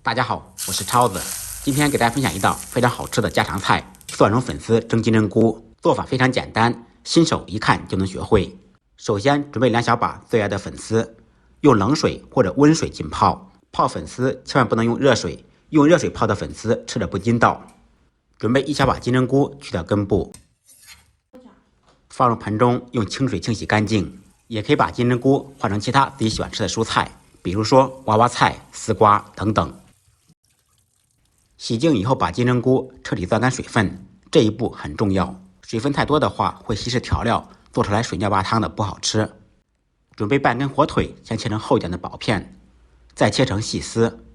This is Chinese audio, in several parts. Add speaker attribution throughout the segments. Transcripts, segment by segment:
Speaker 1: 大家好，我是超子，今天给大家分享一道非常好吃的家常菜——蒜蓉粉丝蒸金针菇。做法非常简单，新手一看就能学会。首先准备2小把最爱的粉丝，用冷水或者温水浸泡。泡粉丝千万不能用热水，用热水泡的粉丝吃着不筋道。准备1小把金针菇，去掉根部，放入盆中，用清水清洗干净。也可以把金针菇换成其他自己喜欢吃的蔬菜，比如说娃娃菜、丝瓜等等。洗净以后，把金针菇彻底攥干水分，这一步很重要。水分太多的话，会稀释调料，做出来水尿巴汤的不好吃。准备半根火腿，先切成厚一点的薄片，再切成细丝。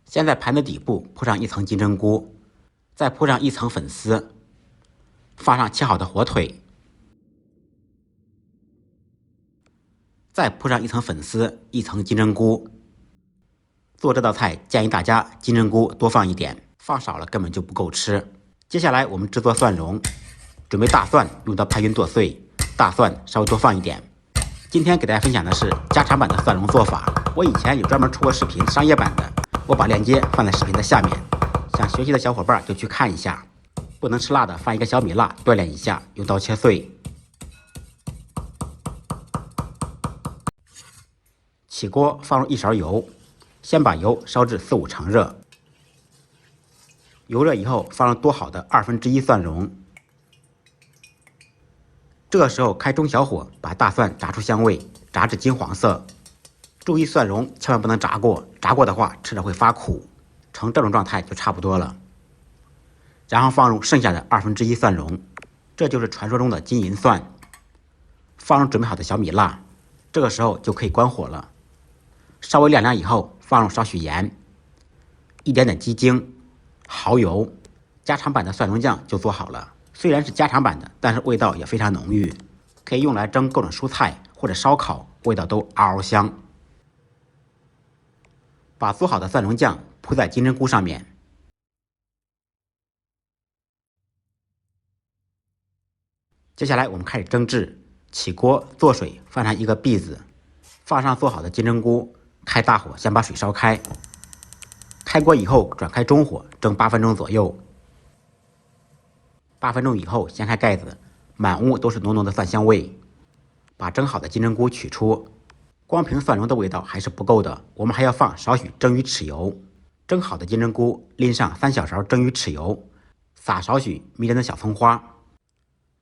Speaker 1: 先在盘子底部铺上1层金针菇，再铺上1层粉丝，放上切好的火腿，再铺上1层粉丝，1层金针菇。做这道菜建议大家金针菇多放一点，放少了根本就不够吃。接下来我们制作蒜蓉，准备大蒜用刀拍匀剁碎，大蒜稍微多放一点。今天给大家分享的是家常版的蒜蓉做法，我以前有专门出过视频商业版的，我把链接放在视频的下面，想学习的小伙伴就去看一下。不能吃辣的放1个小米辣锻炼一下，用刀切碎。起锅放入1勺油，先把油烧至4、5成热。油热以后，放入剁好的1/2蒜蓉。这个时候开中小火，把大蒜炸出香味，炸至金黄色。注意蒜蓉千万不能炸过，炸过的话吃着会发苦。成这种状态就差不多了。然后放入剩下的1/2蒜蓉，这就是传说中的金银蒜。放入准备好的小米辣，这个时候就可以关火了。稍微晾凉以后，放入少许盐，一点点鸡精、蚝油，家常版的蒜蓉酱就做好了。虽然是家常版的，但是味道也非常浓郁，可以用来蒸各种蔬菜或者烧烤，味道都嗷嗷香。把做好的蒜蓉酱铺在金针菇上面。接下来我们开始蒸制，起锅做水，放上1个篦子，放上做好的金针菇，开大火先把水烧开。开锅以后转开中火蒸8分钟左右。8分钟以后掀开盖子，满屋都是浓浓的蒜香味。把蒸好的金针菇取出，光凭蒜蓉的味道还是不够的，我们还要放少许蒸鱼豉油。蒸好的金针菇淋上3小勺蒸鱼豉油，撒少许迷人的小葱花。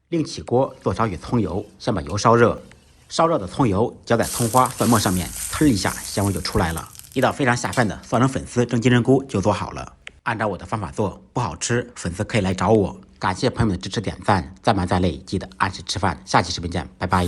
Speaker 1: 另起锅做少许葱油，先把油烧热，烧热的葱油浇在葱花、蒜末上面，腾一下香味就出来了。一道非常下饭的蒜蓉粉丝蒸金针菇就做好了。按照我的方法做，不好吃粉丝可以来找我。感谢朋友们的支持点赞，再忙再累记得按时吃饭。下期视频见，拜拜。